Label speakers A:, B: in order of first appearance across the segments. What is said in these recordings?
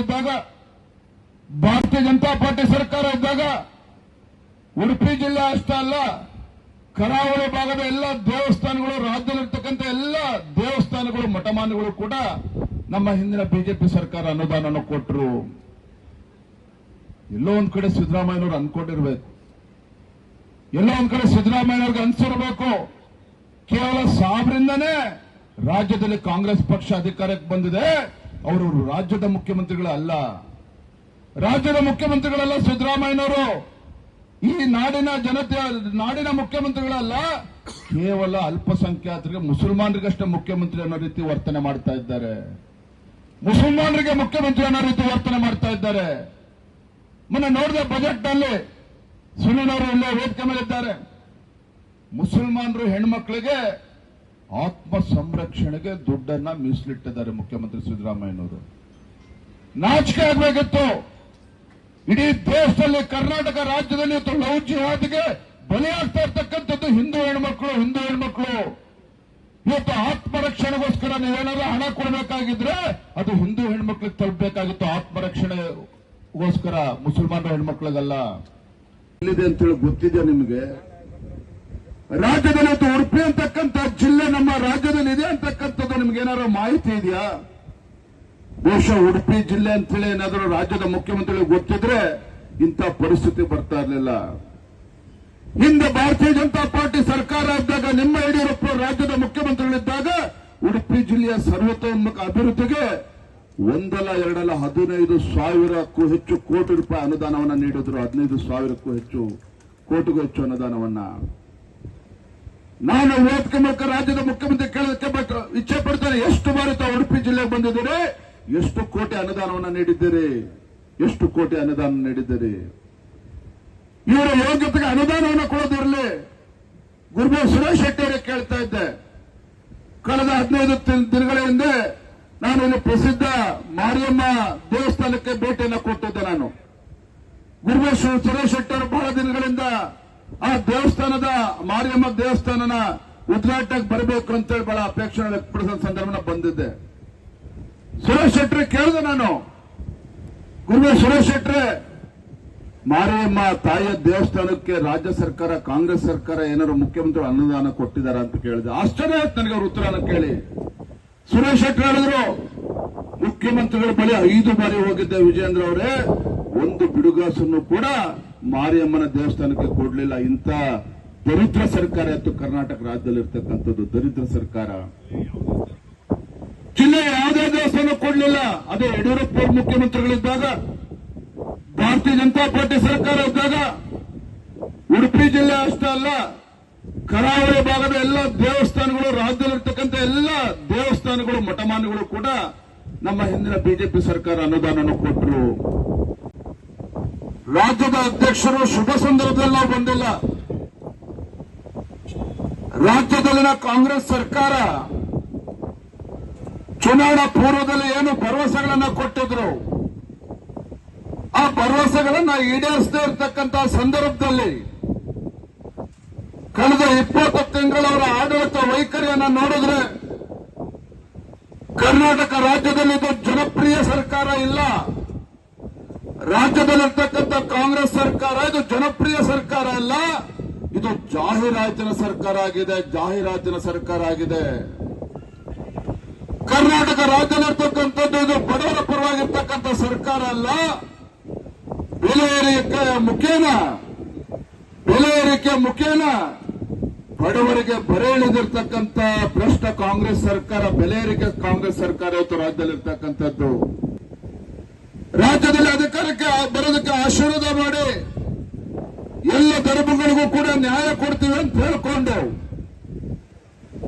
A: ಇದ್ದಾಗ, ಭಾರತೀಯ ಜನತಾ ಪಾರ್ಟಿ ಸರ್ಕಾರ ಇದ್ದಾಗ ಉಡುಪಿ ಜಿಲ್ಲೆ ಅಷ್ಟೇ ಅಲ್ಲ, ಕರಾವಳಿ ಭಾಗದ ಎಲ್ಲ ದೇವಸ್ಥಾನಗಳು, ರಾಜ್ಯದಲ್ಲಿರ್ತಕ್ಕಂಥ ಎಲ್ಲ ದೇವಸ್ಥಾನಗಳು, ಮಠಮಾನ್ಯಗಳು ಕೂಡ ನಮ್ಮ ಹಿಂದಿನ ಬಿಜೆಪಿ ಸರ್ಕಾರ ಅನುದಾನವನ್ನು ಕೊಟ್ಟರು. ಎಲ್ಲೋ ಒಂದ್ ಕಡೆ ಸಿದ್ದರಾಮಯ್ಯನವರು ಅನ್ಕೊಂಡಿರ್ಬೇಕು, ಎಲ್ಲೋ ಒಂದ್ ಕಡೆ ಸಿದ್ದರಾಮಯ್ಯನವ್ರಿಗೆ ಅನ್ಸಿರ್ಬೇಕು, ಕೇವಲ ಸಾಬ್ರಿಂದನೇ ರಾಜ್ಯದಲ್ಲಿ ಕಾಂಗ್ರೆಸ್ ಪಕ್ಷ ಅಧಿಕಾರಕ್ಕೆ ಬಂದಿದೆ, ಅವರು ರಾಜ್ಯದ ಮುಖ್ಯಮಂತ್ರಿಗಳಲ್ಲ. ರಾಜ್ಯದ ಮುಖ್ಯಮಂತ್ರಿಗಳಲ್ಲ ಸಿದ್ದರಾಮಯ್ಯನವರು, ಈ ನಾಡಿನ ಜನತೆಯ ನಾಡಿನ ಮುಖ್ಯಮಂತ್ರಿಗಳಲ್ಲ, ಕೇವಲ ಅಲ್ಪಸಂಖ್ಯಾತರಿಗೆ, ಮುಸಲ್ಮಾನರಿಗಷ್ಟೇ ಮುಖ್ಯಮಂತ್ರಿ ಅನ್ನೋ ರೀತಿ ವರ್ತನೆ ಮಾಡ್ತಾ ಇದ್ದಾರೆ. ಮುಸಲ್ಮಾನರಿಗೆ ಮುಖ್ಯಮಂತ್ರಿ ಅನ್ನೋ ರೀತಿ ವರ್ತನೆ ಮಾಡ್ತಾ ಇದ್ದಾರೆ. ಮೊನ್ನೆ ನೋಡಿದ ಬಜೆಟ್ ನಲ್ಲಿ ಸುನೀಲ್ ಅವರು ಇಲ್ಲೇ ವೇದಿಕೆ ಮೇಲಿದ್ದಾರೆ. ಮುಸಲ್ಮಾನರು ಹೆಣ್ಮಕ್ಳಿಗೆ ಆತ್ಮ ಸಂರಕ್ಷಣೆಗೆ ದುಡ್ಡನ್ನ ಮೀಸಲಿಟ್ಟಿದ್ದಾರೆ ಮುಖ್ಯಮಂತ್ರಿ ಸಿದ್ದರಾಮಯ್ಯನವರು. ನಾಚಿಕೆ ಆಗಬೇಕಿತ್ತು. ಇಡೀ ದೇಶದಲ್ಲಿ, ಕರ್ನಾಟಕ ರಾಜ್ಯದಲ್ಲಿ ಇವತ್ತು ಲವ್ ಜಿಹಾದ್ಗೆ ಬಲಿಯಾಗ್ತಾ ಇರ್ತಕ್ಕಂಥದ್ದು ಹಿಂದೂ ಹೆಣ್ಮಕ್ಳು. ಇವತ್ತು ಆತ್ಮರಕ್ಷಣೆಗೋಸ್ಕರ ನೀವೇನಾದ್ರೂ ಹಣ ಕೊಡಬೇಕಾಗಿದ್ರೆ ಅದು ಹಿಂದೂ ಹೆಣ್ಮಕ್ಳಿಗೆ ತಲುಪಬೇಕಾಗಿತ್ತು, ಆತ್ಮರಕ್ಷಣೆಗೋಸ್ಕರ, ಮುಸಲ್ಮಾನರ ಹೆಣ್ಮಕ್ಳಿಗಲ್ಲ. ಎಲ್ಲಿದೆ ಅಂತೇಳಿ ಗೊತ್ತಿದೆ ನಿಮಗೆ? ರಾಜ್ಯದಲ್ಲಿ ಇವತ್ತು ಉಡುಪಿ ಅಂತಕ್ಕಂಥ ಜಿಲ್ಲೆ ನಮ್ಮ ರಾಜ್ಯದಲ್ಲಿ ಇದೆ ಅಂತಕ್ಕಂಥದ್ದು ನಿಮ್ಗೆ ಏನಾದ್ರು ಮಾಹಿತಿ ಇದೆಯಾ? ಬಹುಶಃ ಉಡುಪಿ ಜಿಲ್ಲೆ ಅಂತೇಳಿ ಏನಾದರೂ ರಾಜ್ಯದ ಮುಖ್ಯಮಂತ್ರಿಗಳಿಗೆ ಗೊತ್ತಿದ್ರೆ ಇಂಥ ಪರಿಸ್ಥಿತಿ ಬರ್ತಾ ಇರಲಿಲ್ಲ. ಹಿಂದೆ ಭಾರತೀಯ ಜನತಾ ಪಾರ್ಟಿ ಸರ್ಕಾರ ಇದ್ದಾಗ, ನಿಮ್ಮ ಯಡಿಯೂರಪ್ಪ ರಾಜ್ಯದ ಮುಖ್ಯಮಂತ್ರಿಗಳಿದ್ದಾಗ ಉಡುಪಿ ಜಿಲ್ಲೆಯ ಸರ್ವತೋನ್ಮುಖ ಅಭಿವೃದ್ಧಿಗೆ ಒಂದಲ್ಲ ಎರಡಲ್ಲ 15,000ಕ್ಕೂ ಹೆಚ್ಚು ಕೋಟಿ ರೂಪಾಯಿ ಅನುದಾನವನ್ನು ನೀಡಿದ್ರು. 15,000ಕ್ಕೂ ಹೆಚ್ಚು ಕೋಟಿಗೂ ಹೆಚ್ಚು ಅನುದಾನವನ್ನ ನಾನು ವೇದಿಕೆ ಮೂಲಕ ರಾಜ್ಯದ ಮುಖ್ಯಮಂತ್ರಿ ಕೇಳೋದಕ್ಕೆ ಇಚ್ಛೆ ಪಡ್ತೇನೆ. ಎಷ್ಟು ಬಾರಿ ತಾವು ಉಡುಪಿ ಜಿಲ್ಲೆಗೆ ಬಂದಿದ್ದೀರಿ? ಎಷ್ಟು ಕೋಟಿ ಅನುದಾನವನ್ನು ನೀಡಿದ್ದೀರಿ? ಎಷ್ಟು ಕೋಟಿ ಅನುದಾನ ನೀಡಿದ್ದೀರಿ? ಇವರ ಯೋಗ್ಯತೆಗೆ ಅನುದಾನವನ್ನು ಕೊಡೋದಿರಲಿ. ಗುರುಬಾಬು ಸುರೇಶ್ ಶೆಟ್ಟಿ ಅವರಿಗೆ ಕೇಳ್ತಾ ಇದ್ದೆ, ಕಳೆದ 15 ದಿನಗಳ ಹಿಂದೆ ನಾನು ಇಲ್ಲಿ ಪ್ರಸಿದ್ಧ ಮಾರಿಯಮ್ಮ ದೇವಸ್ಥಾನಕ್ಕೆ ಭೇಟಿಯನ್ನು ಕೊಟ್ಟಿದ್ದೆ. ನಾನು ಗುರುಬಾಬು ಸುರೇಶ್ ಶೆಟ್ಟಿ ಅವರು ಬಹಳ ದಿನಗಳಿಂದ ಆ ದೇವಸ್ಥಾನದ ಮಾರಿಯಮ್ಮ ದೇವಸ್ಥಾನನ ಉದ್ಘಾಟನೆಗೆ ಬರಬೇಕು ಅಂತೇಳಿ ಬಹಳ ಅಪೇಕ್ಷೆ ವ್ಯಕ್ತಪಡಿಸೋ ಸಂದರ್ಭ ಬಂದಿದ್ದೆ. ಸುರೇಶ್ ಶೆಟ್ಟಿ ಕೇಳಿದೆ ನಾನು, ಗುರುಬಾಬು ಸುರೇಶ್ ಶೆಟ್ಟಿ, ಮಾರಿಯಮ್ಮ ತಾಯಿಯ ದೇವಸ್ಥಾನಕ್ಕೆ ರಾಜ್ಯ ಸರ್ಕಾರ, ಕಾಂಗ್ರೆಸ್ ಸರ್ಕಾರ ಏನಾದ್ರು ಮುಖ್ಯಮಂತ್ರಿ ಅನುದಾನ ಕೊಟ್ಟಿದ್ದಾರೆ ಅಂತ ಕೇಳಿದೆ. ಆಶ್ಚರ್ಯ ಆಯ್ತು ನನಗೆ ಅವ್ರ ಉತ್ತರನ ಕೇಳಿ. ಸುರೇಶ್ ಶೆಟ್ಟಿ ಹೇಳಿದ್ರು, ಮುಖ್ಯಮಂತ್ರಿಗಳ ಬಳಿ 5 ಬಾರಿ ಹೋಗಿದ್ದೆ ವಿಜೇಂದ್ರ ಅವರೇ, ಒಂದು ಬಿಡುಗಾಸನ್ನು ಕೂಡ ಮಾರಿಯಮ್ಮನ ದೇವಸ್ಥಾನಕ್ಕೆ ಕೊಡಲಿಲ್ಲ. ಇಂಥ ದರಿದ್ರ ಸರ್ಕಾರ ಇತ್ತು ಕರ್ನಾಟಕ ರಾಜ್ಯದಲ್ಲಿ ಇರ್ತಕ್ಕಂಥದ್ದು, ದರಿದ್ರ ಸರ್ಕಾರ. ಜಿಲ್ಲೆಯ ಯಾವುದೇ ದೇವಸ್ಥಾನ ಕೊಡಲಿಲ್ಲ. ಅದೇ ಯಡಿಯೂರಪ್ಪ ಅವರು ಮುಖ್ಯಮಂತ್ರಿಗಳಿದ್ದಾಗ, ಭಾರತೀಯ ಜನತಾ ಪಾರ್ಟಿ ಸರ್ಕಾರ ಇದ್ದಾಗ ಉಡುಪಿ ಜಿಲ್ಲೆ ಅಷ್ಟೇ ಅಲ್ಲ, ಕರಾವಳಿ ಭಾಗದ ಎಲ್ಲ ದೇವಸ್ಥಾನಗಳು, ರಾಜ್ಯದಲ್ಲಿರ್ತಕ್ಕಂಥ ಎಲ್ಲ ದೇವಸ್ಥಾನಗಳು, ಮಠಮಾನ್ಯಗಳು ಕೂಡ ನಮ್ಮ ಹಿಂದಿನ ಬಿಜೆಪಿ ಸರ್ಕಾರ ಅನುದಾನವನ್ನು ಕೊಟ್ಟರು. ರಾಜ್ಯದ ಅಧ್ಯಕ್ಷರು ಶುಭ ಸಂದರ್ಭದಲ್ಲಿ ನಾವು ಬಂದಿಲ್ಲ. ರಾಜ್ಯದಲ್ಲಿನ ಕಾಂಗ್ರೆಸ್ ಸರ್ಕಾರ ಚುನಾವಣಾ ಪೂರ್ವದಲ್ಲಿ ಏನು ಭರವಸೆಗಳನ್ನು ಕೊಟ್ಟಿದ್ರು, ಆ ಭರವಸೆಗಳನ್ನ ಈಡೇರಿಸದೇ ಇರತಕ್ಕಂಥ ಸಂದರ್ಭದಲ್ಲಿ ಕಳೆದ 20 ತಿಂಗಳವರ ಆಡಳಿತ ವೈಖರಿಯನ್ನು ನೋಡಿದ್ರೆ ಕರ್ನಾಟಕ ರಾಜ್ಯದಲ್ಲಿ ಇದು ಜನಪ್ರಿಯ ಸರ್ಕಾರ ಇಲ್ಲ. ರಾಜ್ಯದಲ್ಲಿರ್ತಕ್ಕಂಥ ಕಾಂಗ್ರೆಸ್ ಸರ್ಕಾರ ಇದು ಜನಪ್ರಿಯ ಸರ್ಕಾರ ಅಲ್ಲ, ಇದು ಜಾಹೀರಾತಿನ ಸರ್ಕಾರ ಆಗಿದೆ, ಜಾಹೀರಾತಿನ ಸರ್ಕಾರ ಆಗಿದೆ. ಕರ್ನಾಟಕ ರಾಜ್ಯದಲ್ಲಿರ್ತಕ್ಕಂಥದ್ದು ಇದು ಬಡವರ ಪರವಾಗಿರ್ತಕ್ಕಂಥ ಸರ್ಕಾರ ಅಲ್ಲ, ಬೆಲೆ ಏರಿಕೆ ಮುಖೇನ ಬಡವರಿಗೆ ಬರೆ ಇಳಿದಿರ್ತಕ್ಕಂಥ ಭ್ರಷ್ಟ ಕಾಂಗ್ರೆಸ್ ಸರ್ಕಾರ, ಬೆಲೆ ಏರಿಕೆ ಕಾಂಗ್ರೆಸ್ ಸರ್ಕಾರ ಇವತ್ತು ರಾಜ್ಯದಲ್ಲಿರ್ತಕ್ಕಂಥದ್ದು. ರಾಜ್ಯದಲ್ಲಿ ಅಧಿಕಾರಕ್ಕೆ ಬರೋದಕ್ಕೆ ಆಶೀರ್ವಾದ ಮಾಡಿ ಎಲ್ಲ ಧರ್ಮಗಳಿಗೂ ಕೂಡ ನ್ಯಾಯ ಕೊಡ್ತೀವಿ ಅಂತ ಹೇಳಿಕೊಂಡು,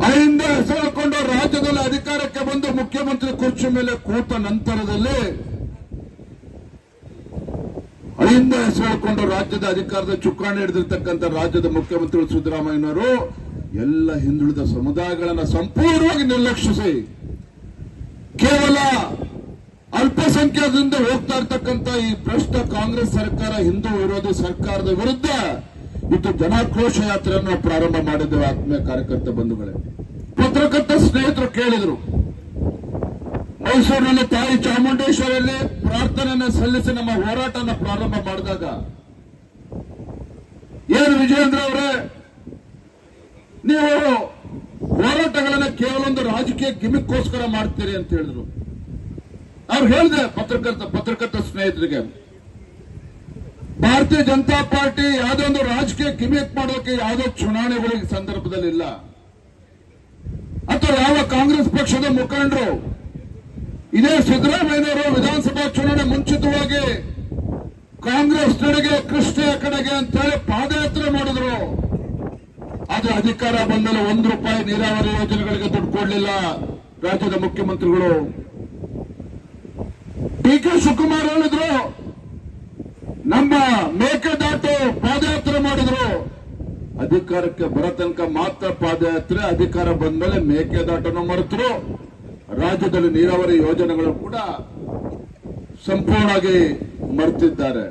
A: ಅಹಿಂದ ಹೆಸರುಕೊಂಡು ರಾಜ್ಯದಲ್ಲಿ ಅಧಿಕಾರಕ್ಕೆ ಬಂದು ಮುಖ್ಯಮಂತ್ರಿ ಕುರ್ಚಿ ಮೇಲೆ ಕೂತ ನಂತರದಲ್ಲಿ ಅಹಿಂದ ಹೆಸರುಕೊಂಡು ರಾಜ್ಯದ ಅಧಿಕಾರದ ಚುಕ್ಕಾಣಿ ಹಿಡಿದಿರ್ತಕ್ಕಂಥ ರಾಜ್ಯದ ಮುಖ್ಯಮಂತ್ರಿ ಸಿದ್ದರಾಮಯ್ಯನವರು ಎಲ್ಲ ಹಿಂದುಳಿದ ಸಮುದಾಯಗಳನ್ನು ಸಂಪೂರ್ಣವಾಗಿ ನಿರ್ಲಕ್ಷಿಸಿ ಕೇವಲ ಅಲ್ಪಸಂಖ್ಯಾತರಿಂದ ಹೋಗ್ತಾ ಇರ್ತಕ್ಕಂಥ ಈ ಭ್ರಷ್ಟ ಕಾಂಗ್ರೆಸ್ ಸರ್ಕಾರ, ಹಿಂದೂ ವಿರೋಧಿ ಸರ್ಕಾರದ ವಿರುದ್ಧ ಇದು ಜನಾಕ್ರೋಶ ಯಾತ್ರೆಯನ್ನು ಪ್ರಾರಂಭ ಮಾಡಿದ್ದೇವೆ. ಆತ್ಮೀಯ ಕಾರ್ಯಕರ್ತ ಬಂಧುಗಳೇ, ಪತ್ರಕರ್ತ ಸ್ನೇಹಿತರು ಕೇಳಿದ್ರು, ಮೈಸೂರಿನಲ್ಲಿ ತಾಯಿ ಚಾಮುಂಡೇಶ್ವರಿಯಲ್ಲಿ ಪ್ರಾರ್ಥನೆಯನ್ನ ಸಲ್ಲಿಸಿ ನಮ್ಮ ಹೋರಾಟನ ಪ್ರಾರಂಭ ಮಾಡಿದಾಗ ಏನು ವಿಜಯೇಂದ್ರ ಅವರೇ, ನೀವು ಹೋರಾಟಗಳನ್ನ ಕೇವಲ ಒಂದು ರಾಜಕೀಯ ಗಿಮಿಕ್ಕೋಸ್ಕರ ಮಾಡ್ತೀರಿ ಅಂತ ಹೇಳಿದ್ರು. ಅವ್ರು ಹೇಳಿದೆ ಪತ್ರಕರ್ತ ಸ್ನೇಹಿತರಿಗೆ, ಭಾರತೀಯ ಜನತಾ ಪಾರ್ಟಿ ಯಾವುದೋ ಒಂದು ರಾಜಕೀಯ ಗಿಮಿಕ್ ಮಾಡೋಕೆ ಯಾವುದೋ ಚುನಾವಣೆಗಳಿಗೆ ಸಂದರ್ಭದಲ್ಲಿಲ್ಲ, ಅಥವಾ ಯಾವ ಕಾಂಗ್ರೆಸ್ ಪಕ್ಷದ ಮುಖಂಡರು ಇದೇ ಸಿದ್ದರಾಮಯ್ಯನವರು ವಿಧಾನಸಭಾ ಚುನಾವಣೆ ಮುಂಚಿತವಾಗಿ ಕಾಂಗ್ರೆಸ್ ಕಡೆಗೆ ಕೃಷ್ಣೆಯ ಕಡೆಗೆ ಅಂತೇಳಿ ಪಾದಯಾತ್ರೆ ಮಾಡಿದ್ರು. ಅದು ಅಧಿಕಾರ ಬಂದಮೇಲೆ ₹1 ನೀರಾವರಿ ಯೋಜನೆಗಳಿಗೆ ದುಡ್ಡು ಕೊಡಲಿಲ್ಲ ರಾಜ್ಯದ ಮುಖ್ಯಮಂತ್ರಿಗಳು. ಡಿ.ಕೆ. ಶಿವಕುಮಾರ್ ಹೇಳಿದ್ರು, ನಮ್ಮ ಮೇಕೆದಾಟು ಪಾದಯಾತ್ರೆ ಮಾಡಿದ್ರು. ಅಧಿಕಾರಕ್ಕೆ ಬರೋ ತನಕ ಮಾತ್ರ ಪಾದಯಾತ್ರೆ, ಅಧಿಕಾರ ಬಂದ್ಮೇಲೆ ಮೇಕೆದಾಟನ್ನು ಮರೆತರು. ರಾಜ್ಯದಲ್ಲಿ ನೀರಾವರಿ ಯೋಜನೆಗಳು ಕೂಡ ಸಂಪೂರ್ಣವಾಗಿ ಮರೆತಿದ್ದಾರೆ.